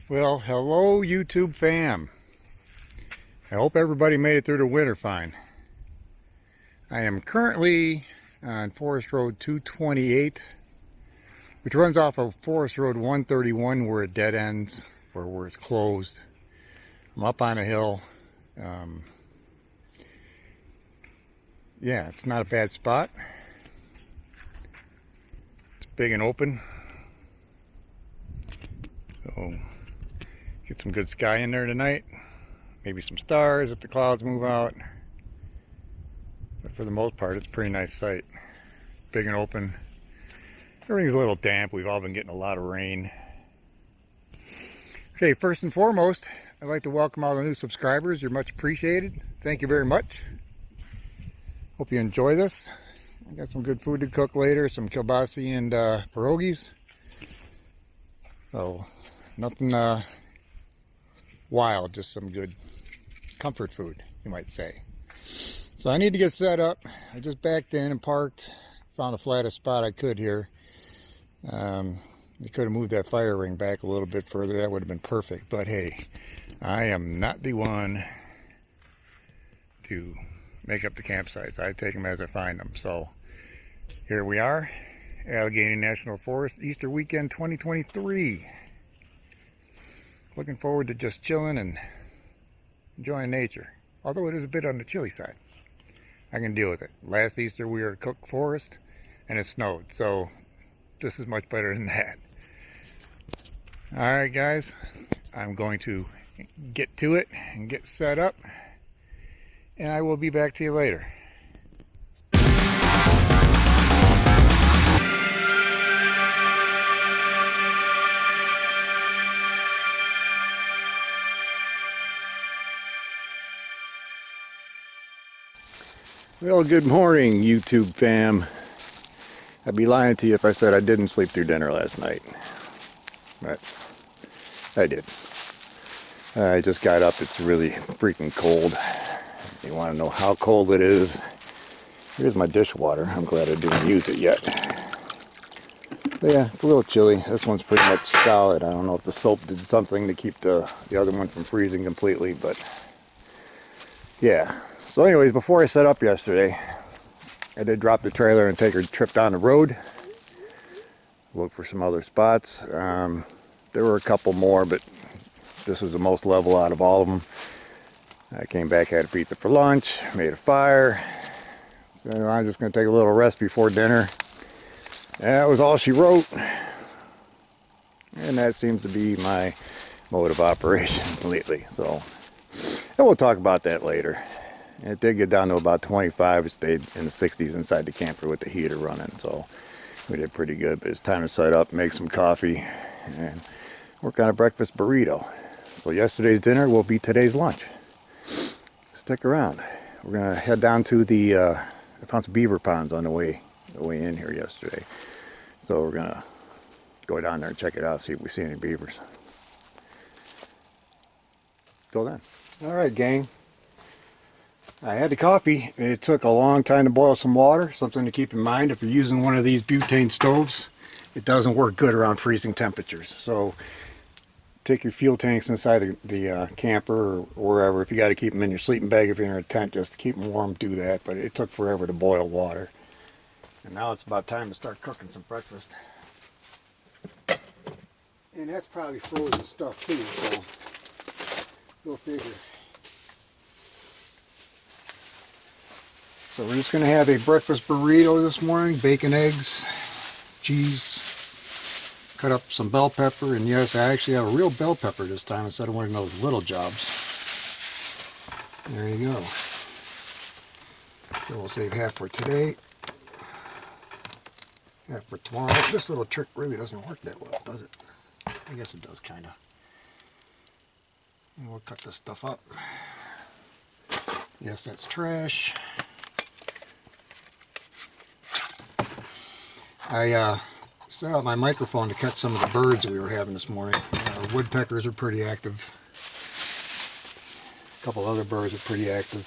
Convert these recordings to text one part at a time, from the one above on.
Well, hello YouTube fam. I hope everybody made it through the winter fine. I am currently on Forest Road 228, which runs off of Forest Road 131 where it dead ends, or where it's closed. I'm up on a hill. Yeah, it's not a bad spot. It's big and open. So, get some good sky in there tonight. Maybe some stars if the clouds move out. But for the most part, it's a pretty nice sight. Big and open. Everything's a little damp. We've all been getting a lot of rain. Okay, first and foremost, I'd like to welcome all the new subscribers. You're much appreciated. Thank you very much. Hope you enjoy this. I got some good food to cook later. Some kielbasa and pierogies. So, nothing wild, just some good comfort food, you might say. So I need to get set up. I just backed in and parked. Found the flattest spot I could here. You could have moved that fire ring back a little bit further. That would have been perfect. But hey, I am not the one to make up the campsites. I take them as I find them. So here we are, Alleghney National Forest, Easter weekend 2023. Looking forward to just chilling and enjoying nature. Although it is a bit on the chilly side. I can deal with it. Last Easter we were at Cook Forest and it snowed. So this is much better than that. Alright guys, I'm going to get to it and get set up. And I will be back to you later. Well, good morning, YouTube fam. I'd be lying to you if I said I didn't sleep through dinner last night. But I did. I just got up. It's really freaking cold. You want to know how cold it is? Here's my dishwater. I'm glad I didn't use it yet. But yeah, it's a little chilly. This one's pretty much solid. I don't know if the soap did something to keep the other one from freezing completely, but yeah. So anyways, before I set up yesterday, I did drop the trailer and take a trip down the road. Look for some other spots. There were a couple more, but this was the most level out of all of them. I came back, had a pizza for lunch, made a fire. So I'm just going to take a little rest before dinner. That was all she wrote. And that seems to be my mode of operation lately. So, and we'll talk about that later. It did get down to about 25. It stayed in the 60s inside the camper with the heater running, so we did pretty good. But it's time to set up, make some coffee, and work on a breakfast burrito. So yesterday's dinner will be today's lunch. Stick around. We're gonna head down to the. I found some beaver ponds on the way in here yesterday, so we're gonna go down there and check it out, see if we see any beavers. Till then. All right, gang. I had the coffee. It took a long time to boil some water. Something to keep in mind if you're using one of these butane stoves. It doesn't work good around freezing temperatures. So take your fuel tanks inside the camper or wherever. If you got to keep them in your sleeping bag, if you're in a tent, just to keep them warm, do that. But it took forever to boil water. And now it's about time to start cooking some breakfast. And that's probably frozen stuff too, so go figure. So we're just going to have a breakfast burrito this morning. Bacon, eggs, cheese, cut up some bell pepper, and yes, I actually have a real bell pepper this time instead of one of those little jobs. There you go. So we'll save half for today, half for tomorrow. This little trick really doesn't work that well, does it? I guess it does, kind of. And we'll cut this stuff up. Yes, that's trash. I set out my microphone to catch some of the birds we were having this morning. Woodpeckers are pretty active. A couple other birds are pretty active.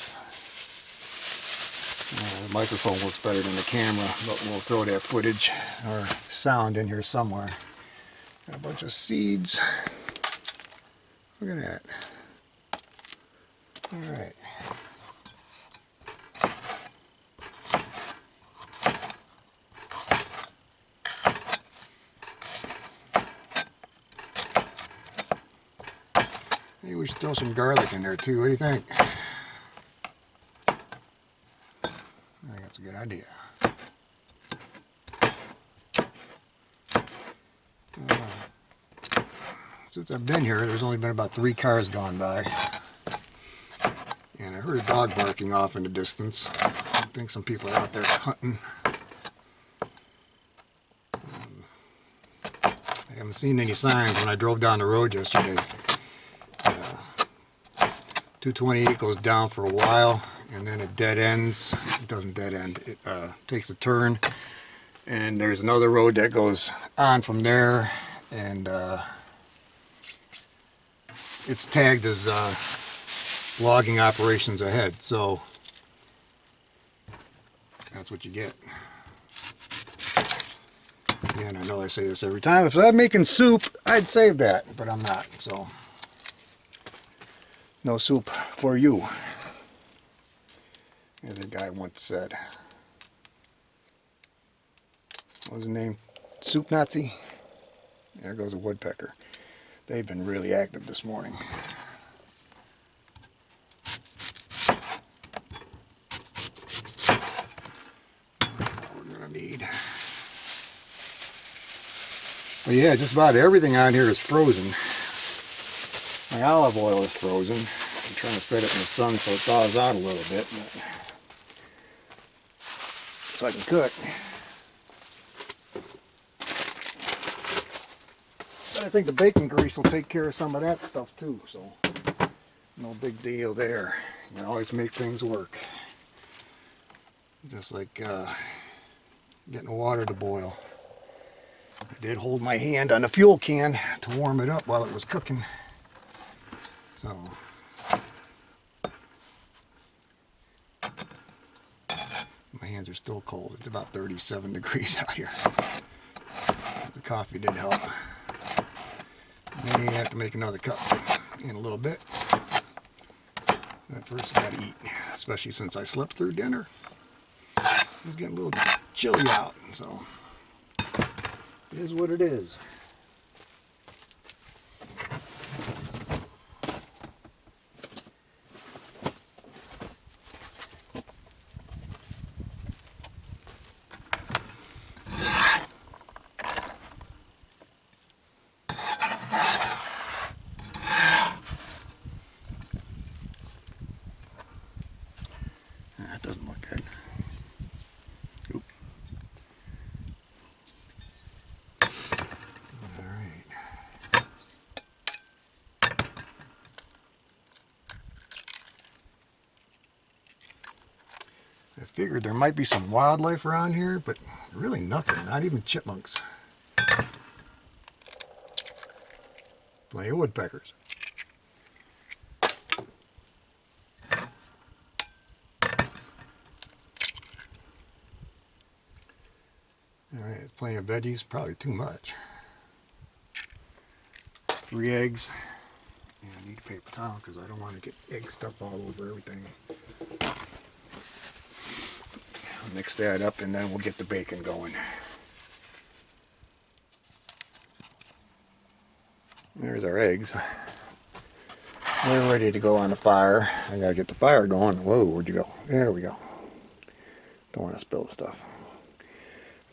The microphone works better than the camera, but we'll throw that footage or sound in here somewhere. Got a bunch of seeds. Look at that. All right. Maybe we should throw some garlic in there too. What do you think? I think that's a good idea. Since I've been here, there's only been about 3 cars gone by. And I heard a dog barking off in the distance. I think some people are out there hunting. I haven't seen any signs when I drove down the road yesterday. 228 goes down for a while and then it dead ends. It doesn't dead end, it takes a turn. And there's another road that goes on from there, and it's tagged as logging operations ahead, so that's what you get. Again, I know I say this every time. If I'm making soup, I'd save that, but I'm not, so no soup for you, as a guy once said. What was his name? Soup Nazi? There goes a woodpecker. They've been really active this morning. That's what we're gonna need. Well, yeah, just about everything on here is frozen. My olive oil is frozen. I'm trying to set it in the sun so it thaws out a little bit, so I can cook. But I think the bacon grease will take care of some of that stuff too, so no big deal there. You can always make things work. Just like getting water to boil. I did hold my hand on the fuel can to warm it up while it was cooking. So my hands are still cold. It's about 37 degrees out here. The coffee did help. May have to make another cup in a little bit. But first I gotta eat, especially since I slept through dinner. It's getting a little chilly out, so it is what it is. That doesn't look good. Oop. Alright. I figured there might be some wildlife around here, but really nothing, not even chipmunks. Plenty of woodpeckers. Alright, there's plenty of veggies, probably too much. 3 eggs. And I need a paper towel because I don't want to get egg stuff all over everything. I'll mix that up and then we'll get the bacon going. There's our eggs. They're ready to go on the fire. I gotta get the fire going. Whoa, where'd you go? There we go. Don't want to spill the stuff.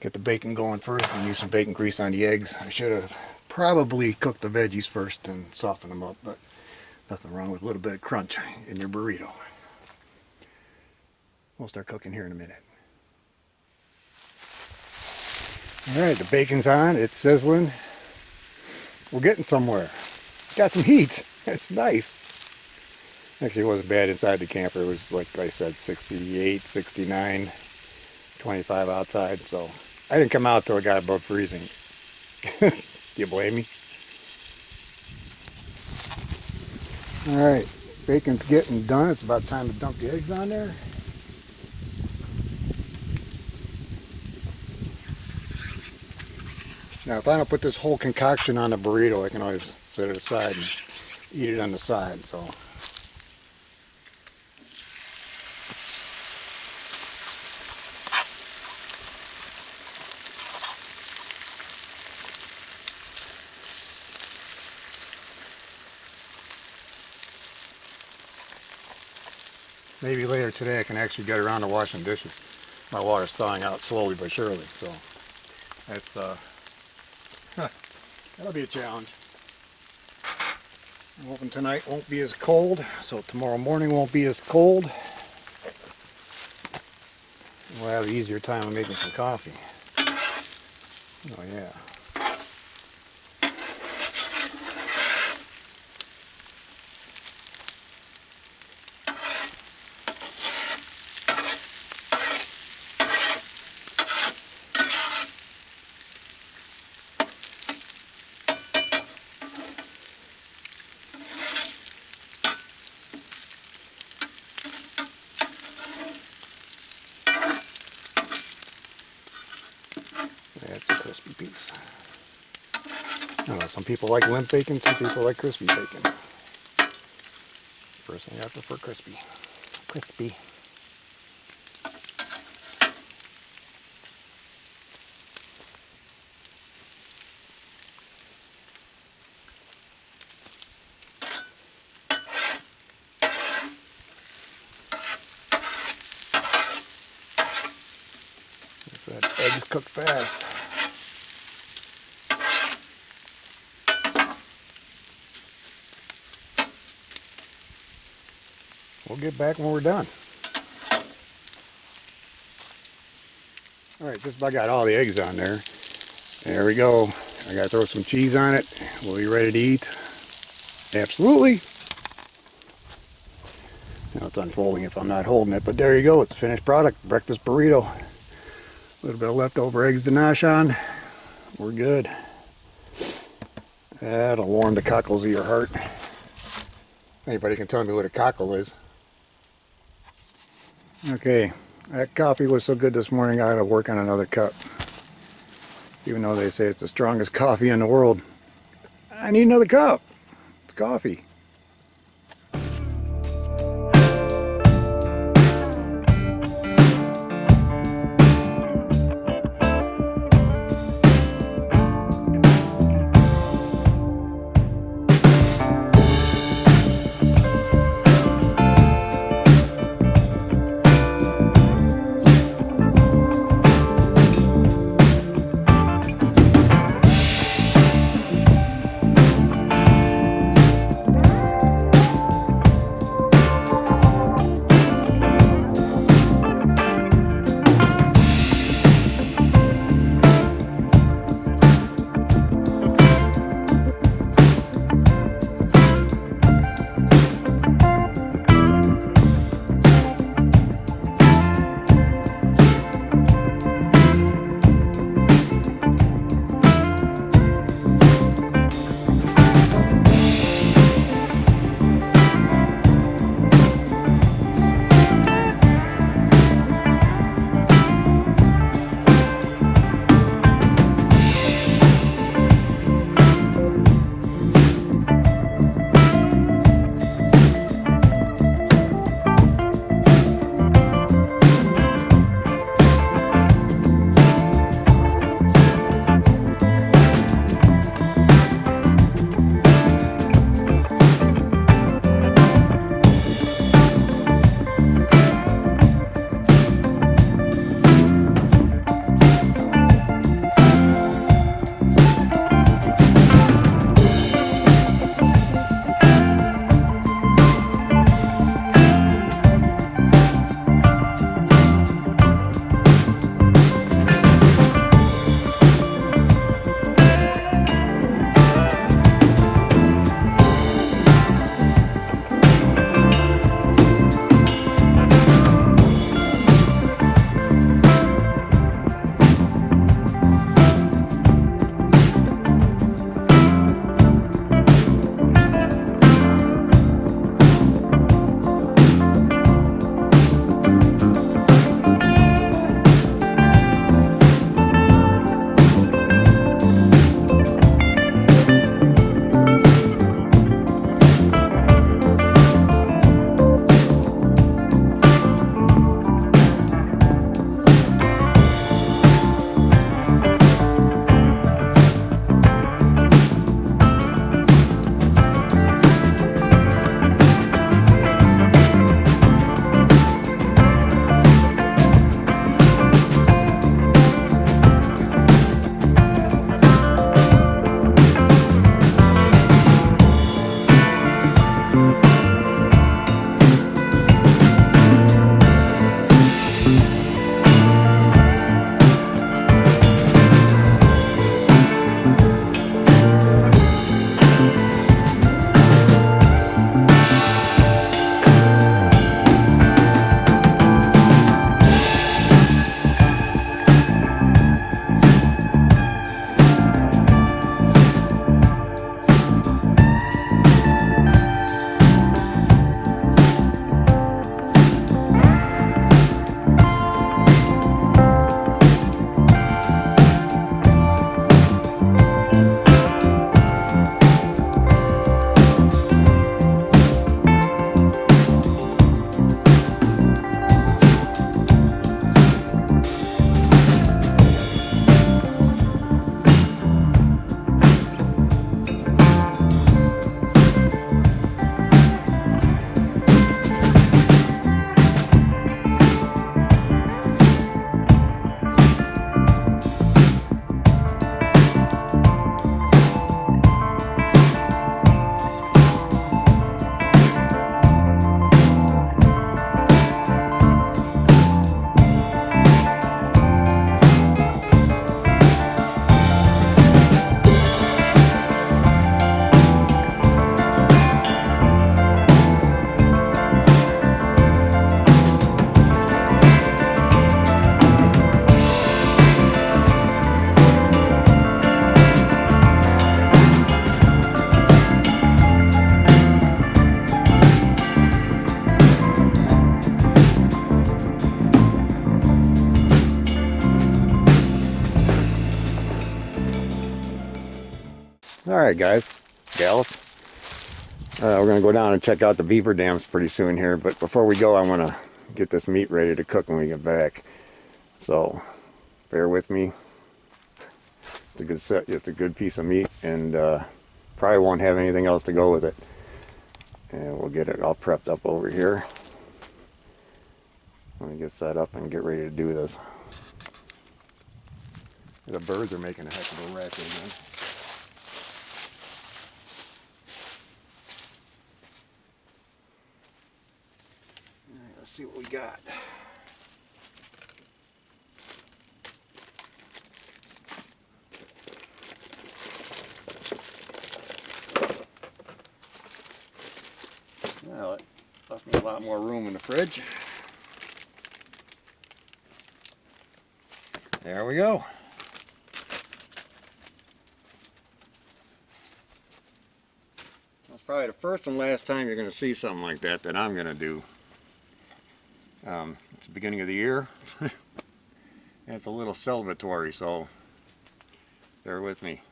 Get the bacon going first and use some bacon grease on the eggs. I should have probably cooked the veggies first and softened them up, but nothing wrong with a little bit of crunch in your burrito. We'll start cooking here in a minute. Alright, the bacon's on, it's sizzling. We're getting somewhere. Got some heat. It's nice. Actually, it wasn't bad inside the camper. It was, like I said, 68, 69, 25 outside, so I didn't come out till it got above freezing. Do you blame me? Alright, bacon's getting done. It's about time to dump the eggs on there. Now, if I don't put this whole concoction on a burrito, I can always set it aside and eat it on the side. So maybe later today I can actually get around to washing dishes. My water's thawing out slowly but surely, so that's that'll be a challenge. I'm hoping tonight won't be as cold, so tomorrow morning won't be as cold. We'll have an easier time of making some coffee. Oh yeah. That's a crispy piece. I don't know, some people like limp bacon, some people like crispy bacon. Personally, I prefer crispy. Crispy. So that eggs cook fast. We'll get back when we're done. Alright, just about got all the eggs on there. There we go. I gotta throw some cheese on it. We'll be ready to eat. Absolutely. Now it's unfolding if I'm not holding it, but there you go. It's a finished product. Breakfast burrito. A little bit of leftover eggs to nosh on. We're good. That'll warm the cockles of your heart. Anybody can tell me what a cockle is. Okay, that coffee was so good this morning I gotta work on another cup. Even though they say it's the strongest coffee in the world, I need another cup. It's coffee. Alright guys, gals, we're going to go down and check out the beaver dams pretty soon here, but before we go I want to get this meat ready to cook when we get back. So bear with me. It's a good set, it's a good piece of meat, and probably won't have anything else to go with it. And we'll get it all prepped up over here. Let me get set up and get ready to do this. The birds are making a heck of a racket again. Alright, let's see what we got. Well, it left me a lot more room in the fridge. There we go. That's probably the first and last time you're going to see something like that I'm going to do. It's the beginning of the year. And it's a little celebratory, so bear with me.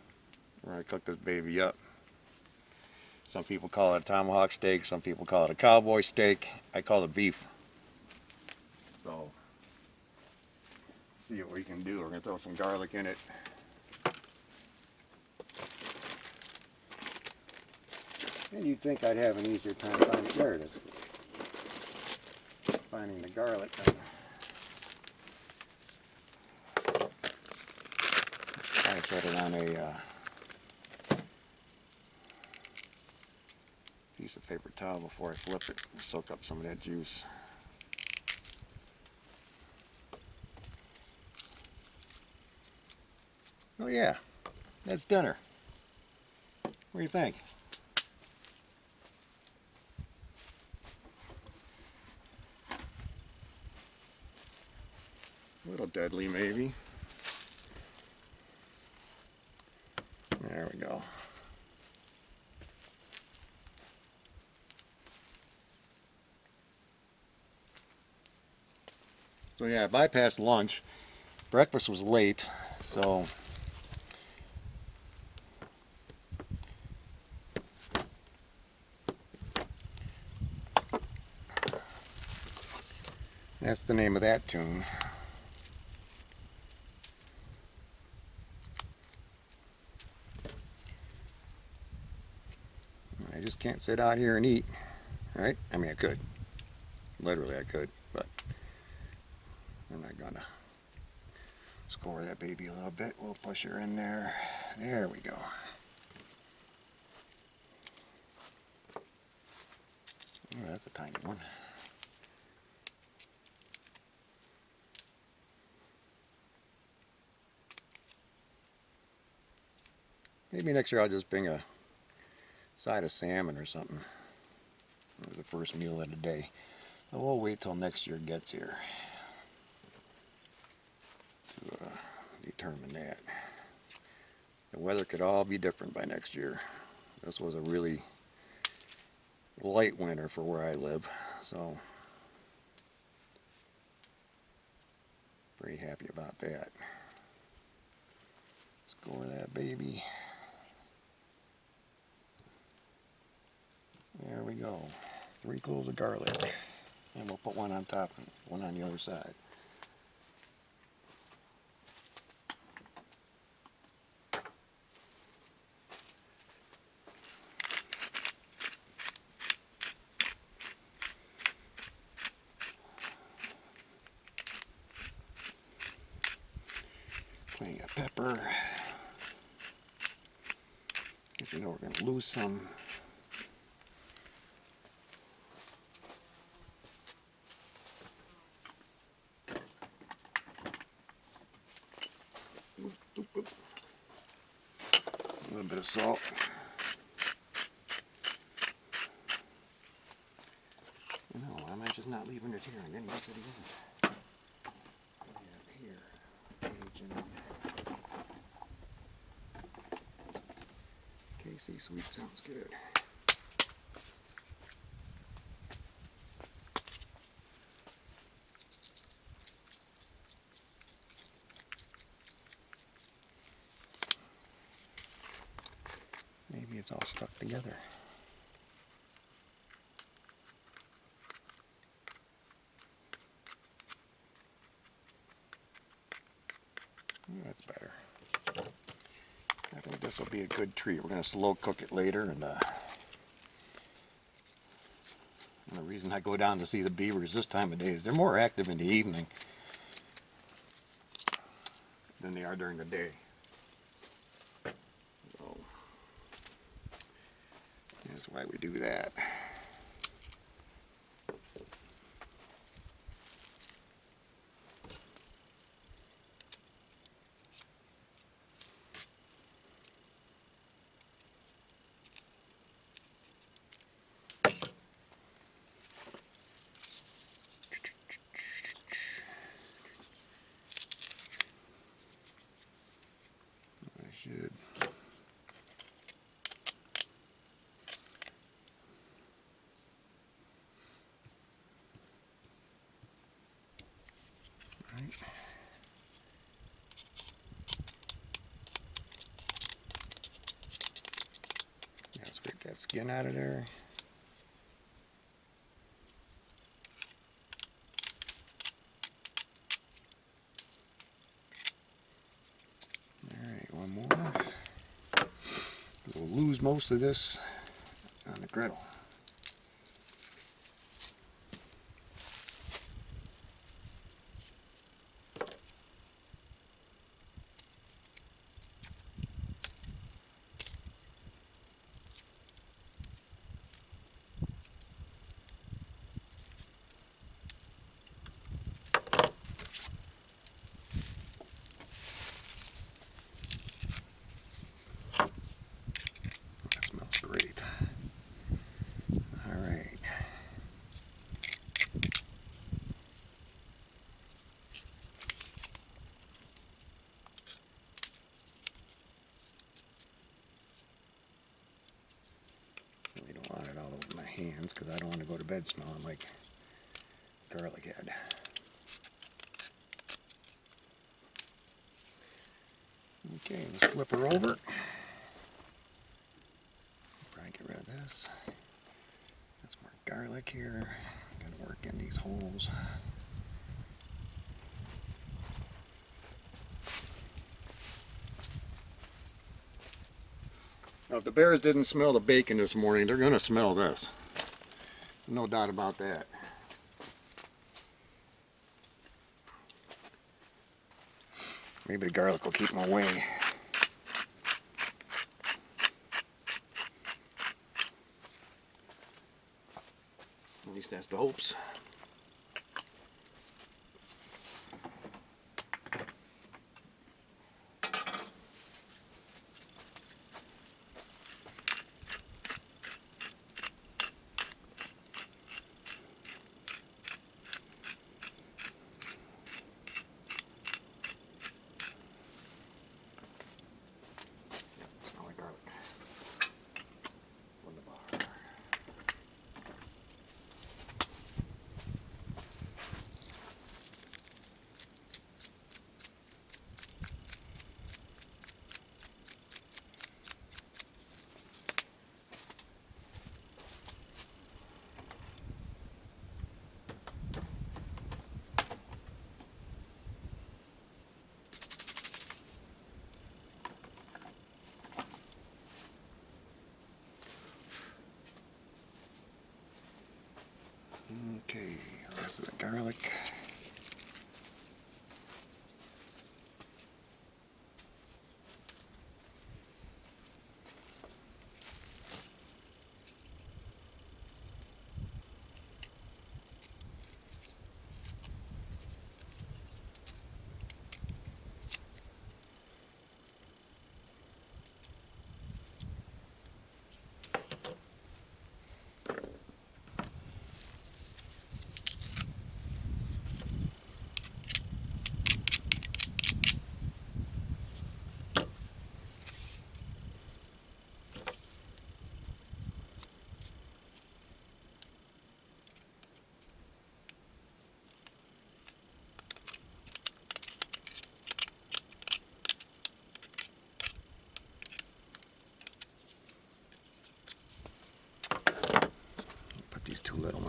We're going to cook this baby up. Some people call it a tomahawk steak, some people call it a cowboy steak. I call it beef. So, see what we can do. We're going to throw some garlic in it. And you'd think I'd have an easier time finding, there it is, finding the garlic. I set it on a piece of paper towel before I flip it and soak up some of that juice. Oh yeah, that's dinner. What do you think? A little deadly maybe. There we go. So yeah, I bypassed lunch. Breakfast was late, so that's the name of that tune. I just can't sit out here and eat, right? I mean, I could. Literally, I could, but I'm not gonna. Score that baby a little bit. We'll push her in there. There we go. Oh, that's a tiny one. Maybe next year I'll just bring a side of salmon or something. It was the first meal of the day. So we'll wait till next year gets here to determine that. The weather could all be different by next year. This was a really light winter for where I live, so pretty happy about that. Score that baby. There we go. 3 cloves of garlic. And we'll put one on top and one on the other side. Plenty of pepper. Because you know we're going to lose some. A little bit of salt. You know, why am I just not leaving it here? I'm going to use it again. Here. Cajun. KC sweet sounds good. all stuck together. That's better. I think this will be a good treat. We're going to slow cook it later, and the reason I go down to see the beavers this time of day is they're more active in the evening than they are during the day. So that's why we do that. Should. Right. Let's get that skin out of there. Alright, one more. We'll lose most of this on the griddle. That smells great. Alright. Really don't want it all over my hands because I don't want to go to bed smelling like garlic head. Okay, let's flip her over. Probably get rid of this. That's more garlic here. Gotta work in these holes. Now, if the bears didn't smell the bacon this morning, they're gonna smell this. No doubt about that. Maybe the garlic will keep them away. At least that's the hopes. Smell like garlic. On the bar. Okay, this is the garlic.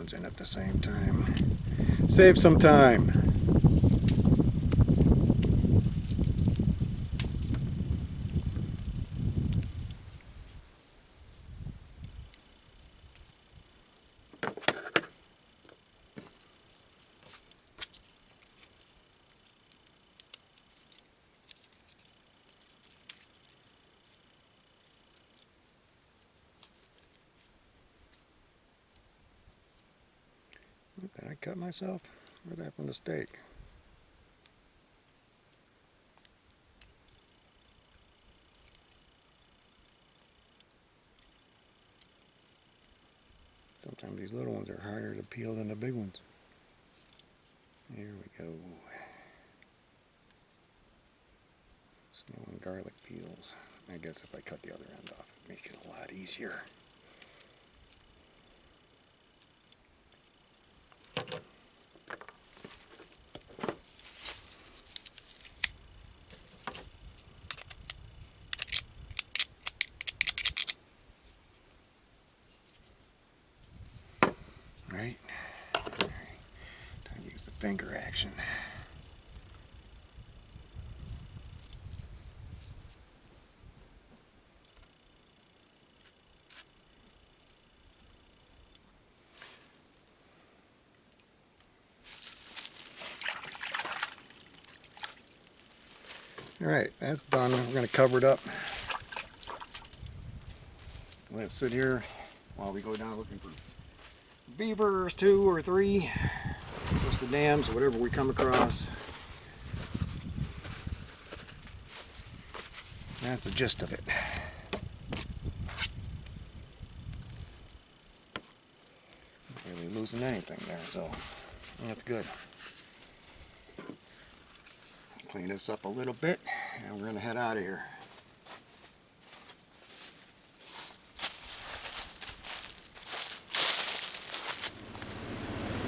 ones in at the same time. Save some time. Did I cut myself? Where'd that from the steak? Sometimes these little ones are harder to peel than the big ones. There we go. Snow and garlic peels. I guess if I cut the other end off, it'd make it a lot easier. Right? Time to use the finger action. Alright, that's done. We're going to cover it up. Let it sit here while we go down looking for beavers, 2 or 3, just the dams, whatever we come across. That's the gist of it. Not really losing anything there, so that's good. Clean this up a little bit, and we're going to head out of here.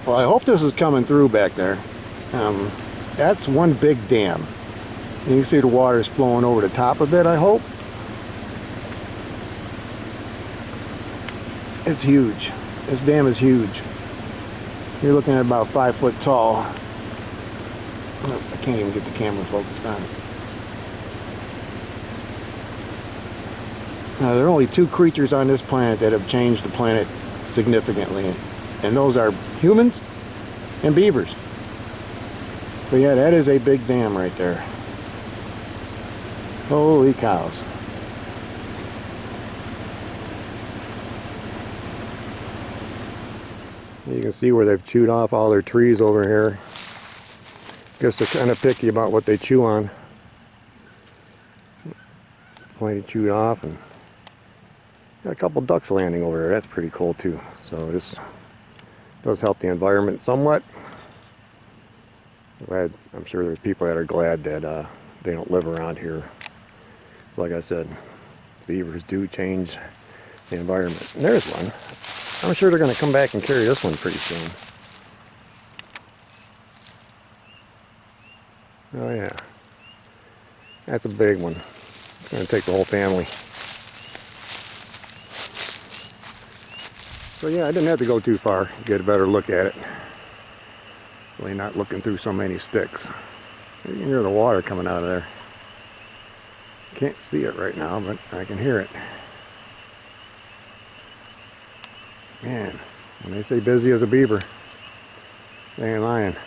Well, I hope this is coming through back there. That's one big dam. You can see the water's flowing over the top of it, I hope. It's huge. This dam is huge. You're looking at about 5 foot tall. Oh, I can't even get the camera focused on it. Now, there are only 2 creatures on this planet that have changed the planet significantly. And those are humans and beavers. But yeah, that is a big dam right there. Holy cows. You can see where they've chewed off all their trees over here. Guess they're kind of picky about what they chew on. Plenty chewed off, and got a couple ducks landing over there. That's pretty cool too. So this does help the environment somewhat. I'm sure there's people that are glad that they don't live around here. Like I said, beavers do change the environment. And there's one. I'm sure they're going to come back and carry this one pretty soon. Oh yeah, that's a big one. It's going to take the whole family. So yeah, I didn't have to go too far to get a better look at it. Really not looking through so many sticks. You can hear the water coming out of there. Can't see it right now, but I can hear it. Man, when they say busy as a beaver, they ain't lying.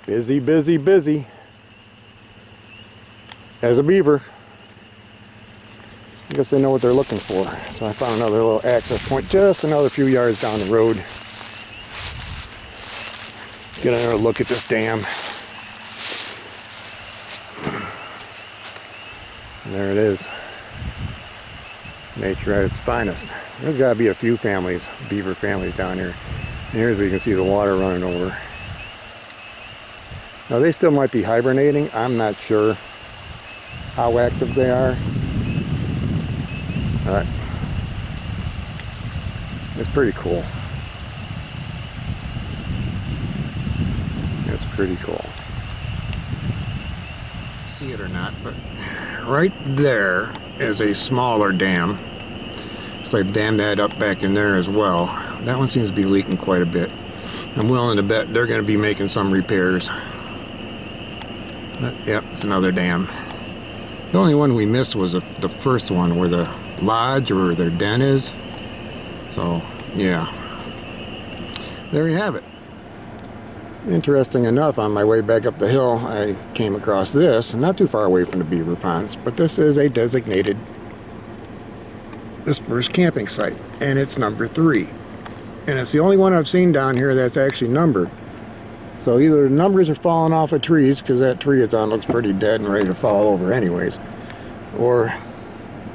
Busy, busy, busy as a beaver. I guess they know what they're looking for. So I found another little access point just another few yards down the road. Get another look at this dam. And there it is. Nature at its finest. There's got to be a few families, beaver families down here. And here's where you can see the water running over. Now they still might be hibernating. I'm not sure how active they are. But it's pretty cool. It's pretty cool. See it or not, but right there is a smaller dam. So I've dammed that up back in there as well. That one seems to be leaking quite a bit. I'm willing to bet they're going to be making some repairs. But, yep, it's another dam. The only one we missed was the first one where the lodge or their den is. So, yeah. There you have it. Interesting enough, on my way back up the hill, I came across this, not too far away from the beaver ponds, but this is a designated dispersed camping site, and it's number 3. And it's the only one I've seen down here that's actually numbered. So either the numbers are falling off of trees, because that tree it's on looks pretty dead and ready to fall over anyways, or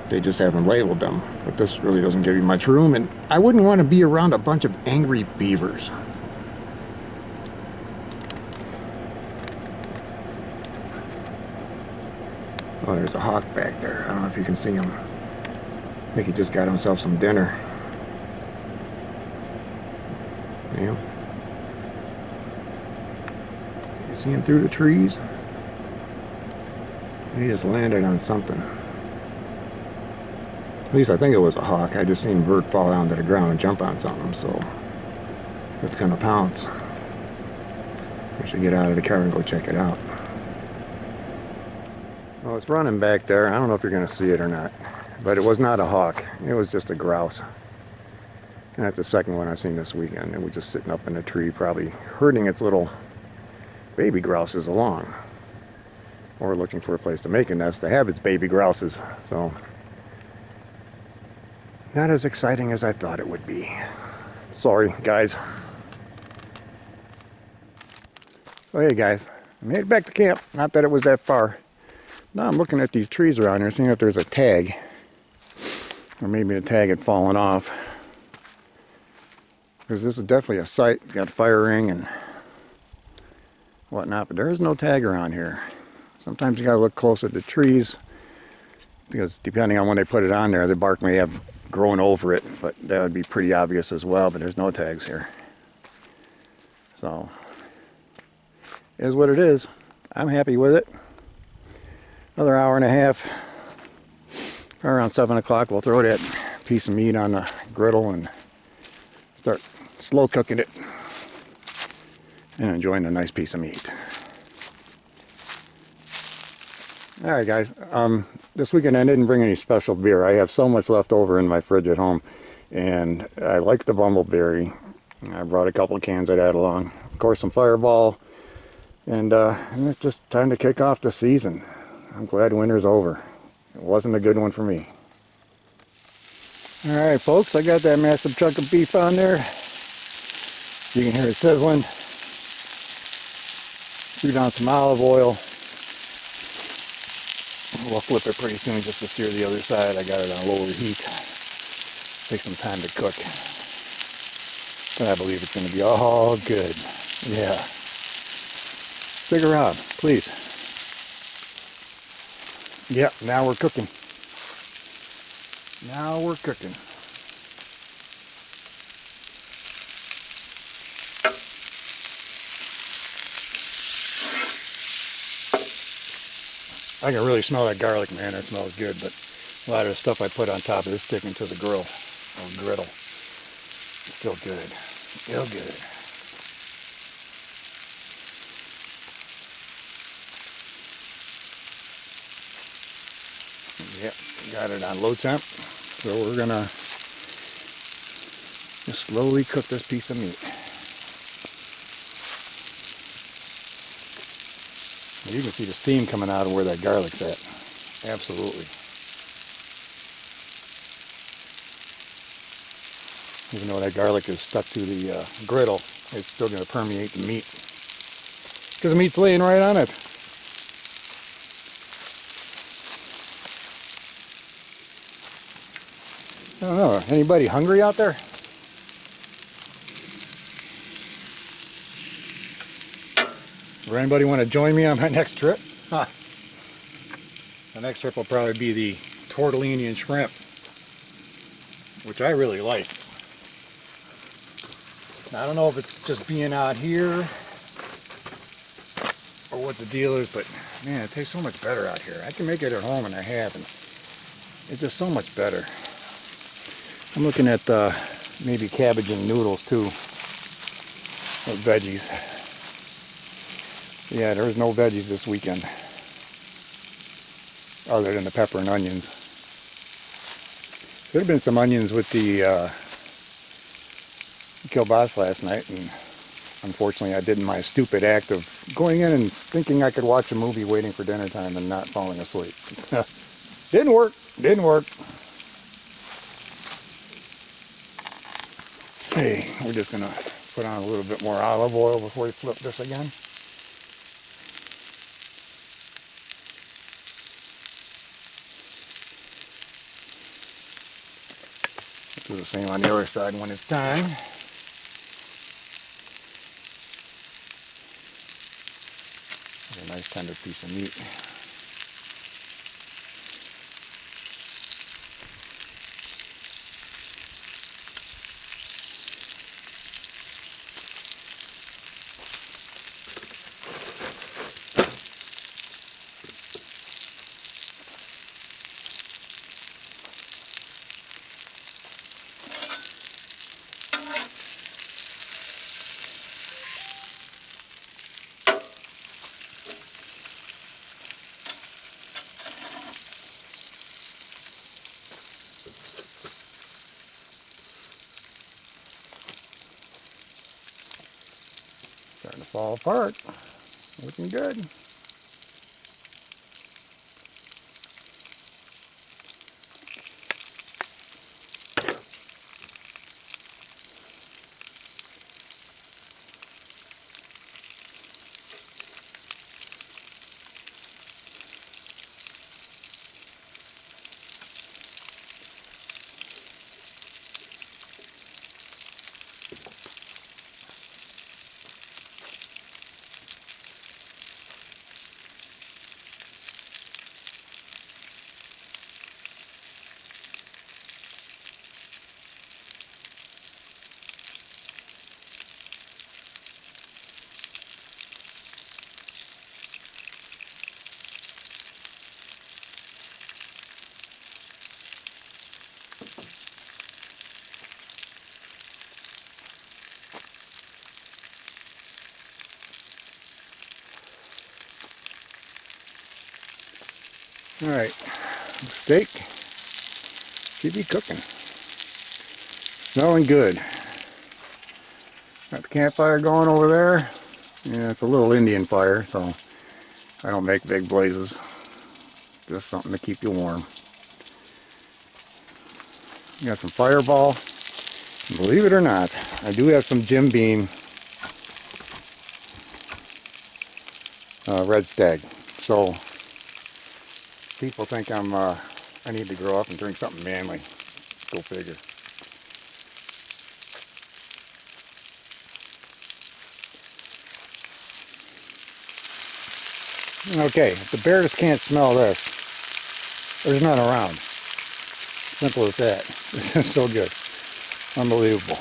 they just haven't labeled them. But this really doesn't give you much room, and I wouldn't want to be around a bunch of angry beavers. Oh, there's a hawk back there. I don't know if you can see him. I think he just got himself some dinner. Yeah. You see him through the trees? He just landed on something. At least I think it was a hawk. I just seen a bird fall down to the ground and jump on something, so it's gonna pounce. I should get out of the car and go check it out. Well, it's running back there. I don't know if you're going to see it or not, but it was not a hawk. It was just a grouse. And that's the second one I've seen this weekend. It was just sitting up in a tree, probably herding its little baby grouses along, or looking for a place to make a nest to have its baby grouses. So, not as exciting as I thought it would be. Sorry, guys. Oh, hey, guys. I made it back to camp. Not that it was that far. Now I'm looking at these trees around here, seeing if there's a tag. Or maybe the tag had fallen off. Because this is definitely a site. It's got a fire ring and whatnot, but there is no tag around here. Sometimes you gotta look close at the trees, because depending on when they put it on there, the bark may have grown over it, but that would be pretty obvious as well, but there's no tags here. So, it is what it is. I'm happy with it. Another hour and a half. Around 7 o'clock, we'll throw that piece of meat on the griddle and start slow cooking it and enjoying a nice piece of meat. Alright guys, this weekend I didn't bring any special beer. I have so much left over in my fridge at home, and I like the bumbleberry. I brought a couple of cans of that along. Of course, some Fireball, and it's just time to kick off the season. I'm glad winter's over. It wasn't a good one for me. Alright folks, I got that massive chunk of beef on there. You can hear it sizzling. Threw down some olive oil. We'll flip it pretty soon just to sear the other side. I got it on lower heat. Takes some time to cook. But I believe it's going to be all good. Yeah. Stick around, please. Yep, now we're cooking. Now we're cooking. I can really smell that garlic, man. That smells good, but a lot of the stuff I put on top of it is sticking to the grill or griddle. Still good. Still good. Yep, got it on low temp. So we're gonna just slowly cook this piece of meat. You can see the steam coming out of where that garlic's at. Absolutely. Even though that garlic is stuck to the griddle, it's still going to permeate the meat, because the meat's laying right on it. I don't know, anybody hungry out there? Or anybody want to join me on my next trip? Huh. The next trip will probably be the tortellini and shrimp, which I really like. I don't know if it's just being out here or what the deal is, but man, it tastes so much better out here. I can make it at home and I have, and it's just so much better. I'm looking at maybe cabbage and noodles too, or veggies. Yeah, there's no veggies this weekend, other than the pepper and onions. There have been some onions with the kielbasa last night, and unfortunately I did my stupid act of going in and thinking I could watch a movie waiting for dinner time and not falling asleep. Didn't work. Didn't work. Okay, we're just gonna put on a little bit more olive oil before we flip this again. Do the same on the other side when it's time. A nice tender piece of meat. Starting to fall apart. Looking good. Alright, steak should be cooking. Smelling good. Got the campfire going over there. Yeah, it's a little Indian fire, so I don't make big blazes. Just something to keep you warm. Got some Fireball. Believe it or not, I do have some Jim Beam Red Stag. So people think I need to grow up and drink something manly. Go figure. Okay, if the bears can't smell this, there's none around. Simple as that. This is so good. Unbelievable.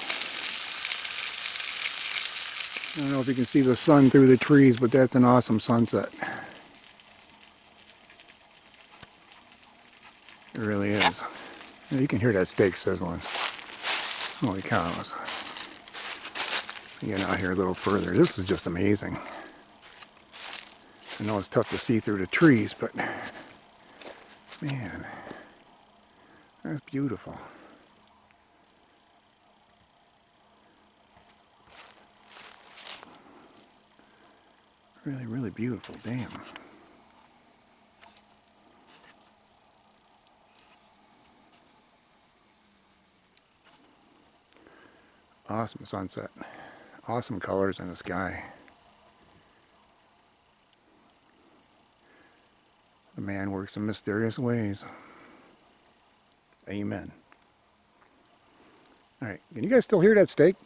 I don't know if you can see the sun through the trees, but that's an awesome sunset. It really is. Yeah, you can hear that steak sizzling. Holy cows. Get out here a little further. This is just amazing. I know it's tough to see through the trees, but man, that's beautiful. Really, really beautiful. Damn. Awesome sunset. Awesome colors in the sky. The man works in mysterious ways. Amen. Alright, can you guys still hear that steak?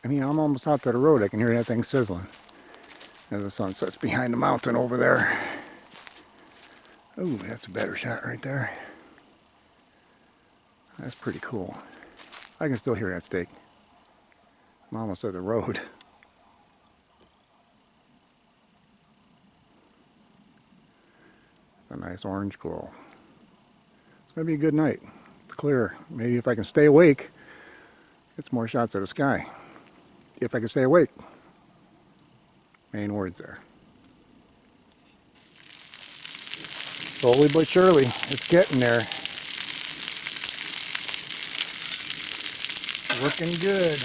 I mean, I'm almost out to the road. I can hear that thing sizzling as the sun sets behind the mountain over there. Ooh, that's a better shot right there. That's pretty cool. I can still hear that steak. I'm almost at the road. It's a nice orange glow. gonna be a good night. It's clear. Maybe if I can stay awake, get some more shots of the sky. If I can stay awake. Main words there. Slowly but surely, it's getting there. Looking good.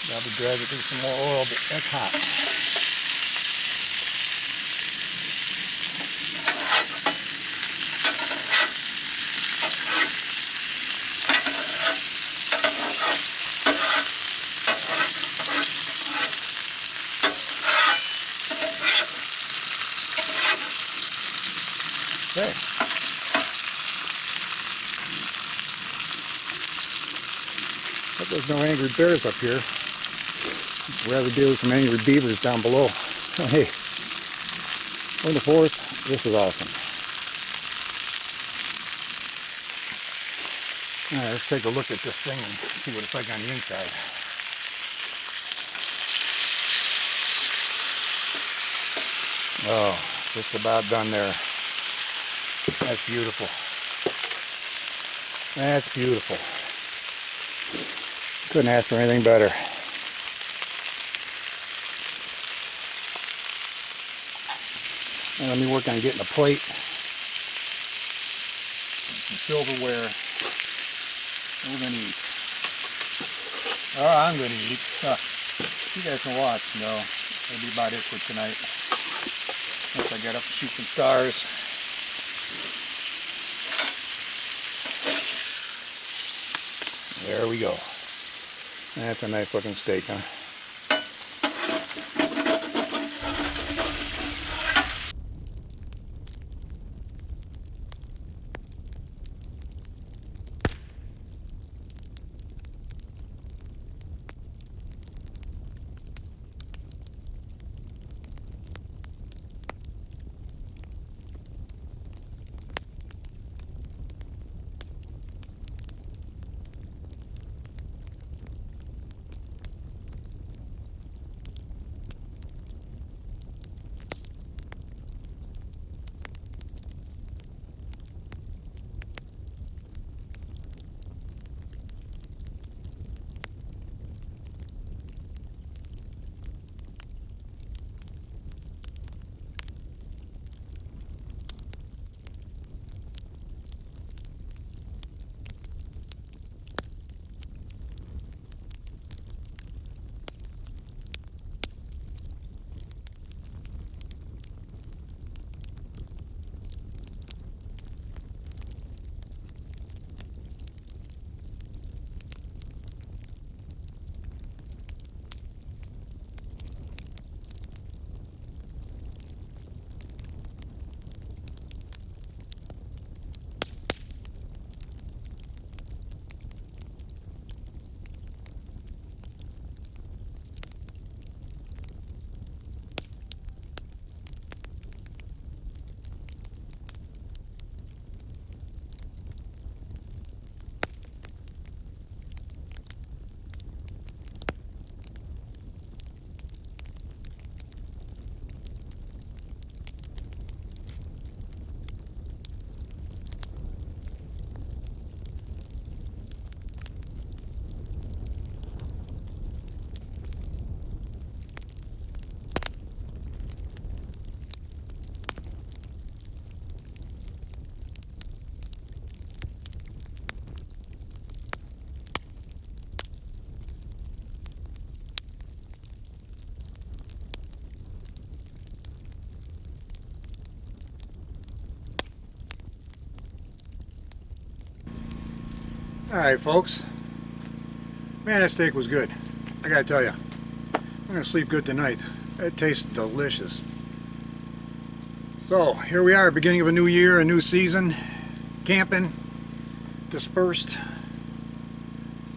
Probably drag it through some more oil, but that's hot. Okay. Hope there's no angry bears up here. I'd rather deal with some angry beavers down below. Hey, on the 4th, this is awesome. Alright, let's take a look at this thing and see what it's like on the inside. Oh, just about done there. That's beautiful. That's beautiful. Couldn't ask for anything better. And let me work on getting a plate, some silverware. We're gonna eat. Oh, I'm gonna eat. You guys can watch. No, that'll be about it for tonight. Once I get up to shoot some stars. There we go. That's a nice looking steak, huh? Alright folks, man, that steak was good. I gotta tell you, I'm gonna sleep good tonight. It tastes delicious. So here we are, beginning of a new year, a new season, camping, dispersed.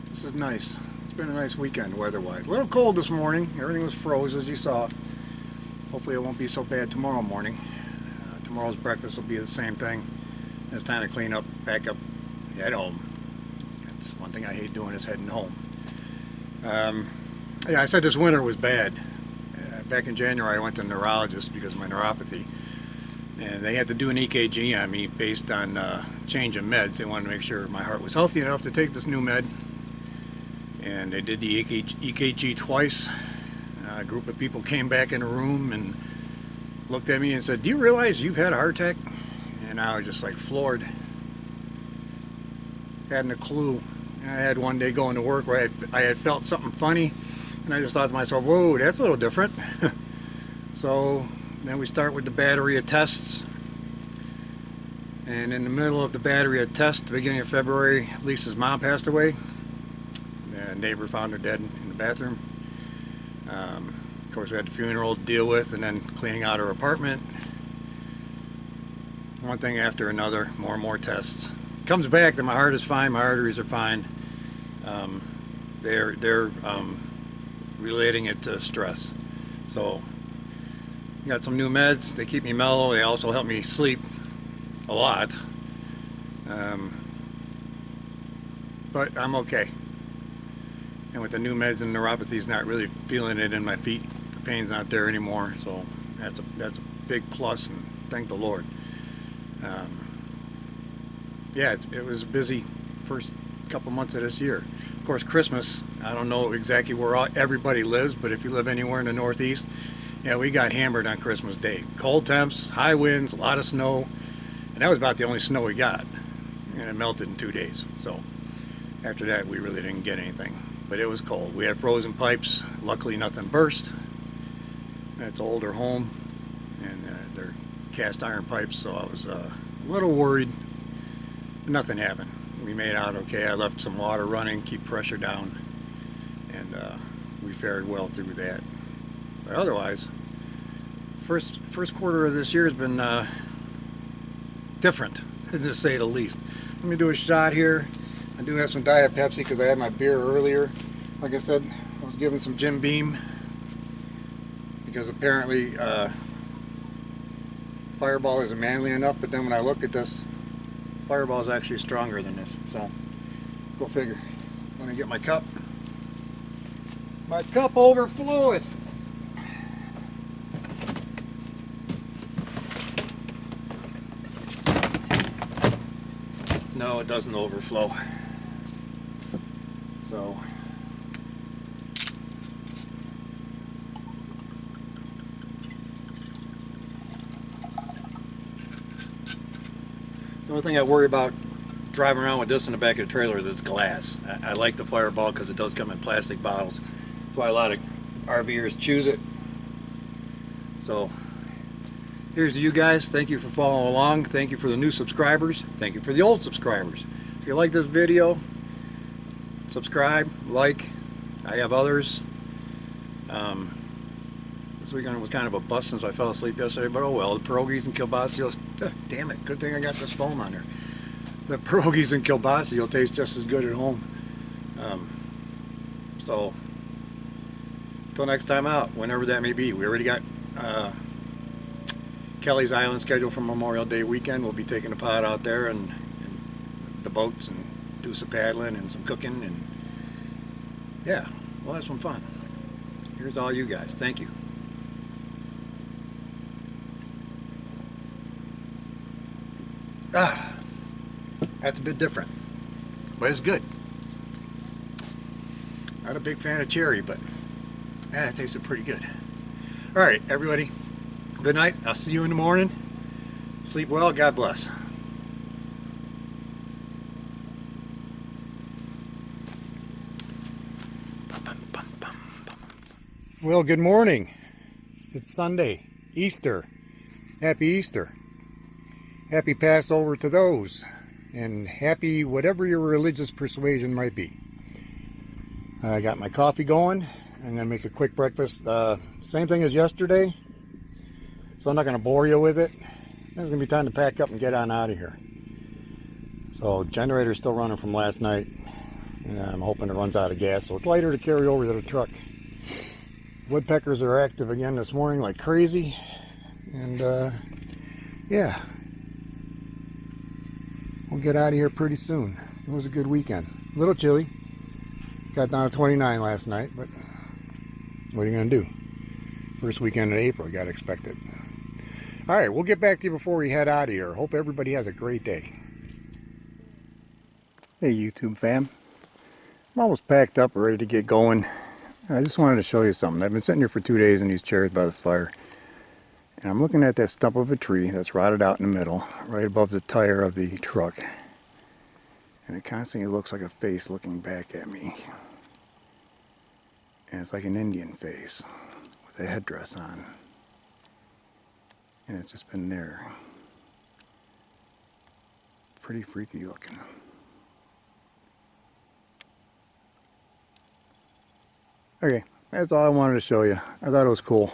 This is nice. It's been a nice weekend weather-wise. A little cold this morning. Everything was froze as you saw. Hopefully it won't be so bad tomorrow morning. Tomorrow's breakfast will be the same thing. It's time to clean up, pack up, head home. That's one thing I hate doing, is heading home. Yeah, I said this winter was bad. Back in January I went to a neurologist because of my neuropathy. And they had to do an EKG on me based on change of meds. They wanted to make sure my heart was healthy enough to take this new med. And they did the EKG twice. A group of people came back in the room and looked at me and said, "Do you realize you've had a heart attack?" And I was just like floored. Hadn't a clue. I had one day going to work where I had felt something funny, and I just thought to myself, "Whoa, that's a little different." So then we start with the battery of tests, and in the middle of the battery of tests, the beginning of February, Lisa's mom passed away. The neighbor found her dead in the bathroom. Of course, we had the funeral to deal with, and then cleaning out her apartment. One thing after another, more and more tests. Comes back that my heart is fine, my arteries are fine. They're relating it to stress. So got some new meds. They keep me mellow. They also help me sleep a lot. But I'm okay. And with the new meds and neuropathy's not really feeling it in my feet. The pain's not there anymore. So that's a big plus, and thank the Lord. Yeah, it was a busy first couple months of this year. Of course, Christmas, I don't know exactly where everybody lives, but if you live anywhere in the Northeast, yeah, we got hammered on Christmas Day. Cold temps, high winds, a lot of snow, and that was about the only snow we got, and it melted in 2 days. So after that, we really didn't get anything, but it was cold. We had frozen pipes. Luckily, nothing burst. It's an older home, and they're cast iron pipes, so I was a little worried. Nothing happened. We made out okay. I left some water running, keep pressure down, and we fared well through that. But otherwise, first quarter of this year has been different, to say the least. Let me do a shot here. I do have some Diet Pepsi because I had my beer earlier. Like I said, I was given some Jim Beam because apparently Fireball isn't manly enough, but then when I look at this, Fireball is actually stronger than this, so go figure. I'm gonna get my cup. My cup overfloweth. No, it doesn't overflow. So the only thing I worry about driving around with this in the back of the trailer is it's glass. I like the Fireball because it does come in plastic bottles. That's why a lot of RVers choose it. So here's to you guys. Thank you for following along. Thank you for the new subscribers. Thank you for the old subscribers. If you like this video, subscribe, like. I have others. This weekend was kind of a bust since I fell asleep yesterday, but oh well. The pierogies and kielbasa, damn it, good thing I got this foam on there. The pierogies and kielbasa will taste just as good at home. So, until next time out, whenever that may be. We already got Kelly's Island scheduled for Memorial Day weekend. We'll be taking the pod out there and the boats and do some paddling and some cooking, and yeah, we'll have some fun. Here's all you guys. Thank you. That's a bit different, but it's good. Not a big fan of cherry, but it tasted pretty good. All right, everybody, good night. I'll see you in the morning. Sleep well. God bless. Well, good morning. It's Sunday, Easter. Happy Easter. Happy Passover to those, and happy whatever your religious persuasion might be. I got my coffee going. I'm going to make a quick breakfast. Same thing as yesterday, so I'm not going to bore you with it. There's going to be time to pack up and get on out of here. So generator's still running from last night, and I'm hoping it runs out of gas, so it's lighter to carry over to the truck. Woodpeckers are active again this morning like crazy, and yeah, we'll get out of here pretty soon. It was a good weekend. A little chilly. Got down to 29 last night, but what are you going to do? First weekend in April, you got to expect it. All right, we'll get back to you before we head out of here. Hope everybody has a great day. Hey YouTube fam, I'm almost packed up, ready to get going. I just wanted to show you something. I've been sitting here for 2 days in these chairs by the fire, and I'm looking at that stump of a tree that's rotted out in the middle, right above the tire of the truck. And it constantly looks like a face looking back at me. And it's like an Indian face with a headdress on. And it's just been there. Pretty freaky looking. Okay, that's all I wanted to show you. I thought it was cool.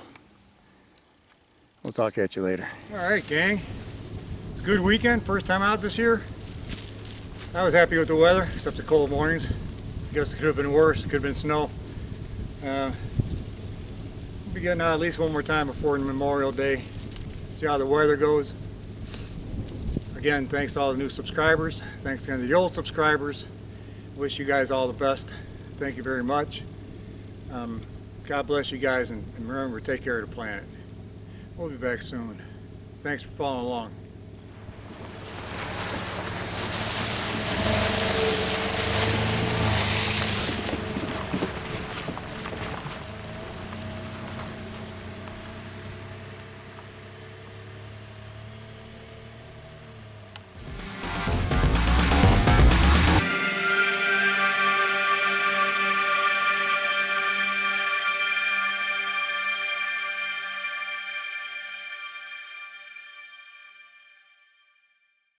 We'll talk at you later. Alright gang, it's a good weekend, first time out this year. I was happy with the weather, except the cold mornings. I guess it could have been worse, it could have been snow. We'll be getting out at least one more time before Memorial Day. See how the weather goes. Again, thanks to all the new subscribers. Thanks again to the old subscribers. Wish you guys all the best. Thank you very much. God bless you guys, and remember, take care of the planet. We'll be back soon. Thanks for following along.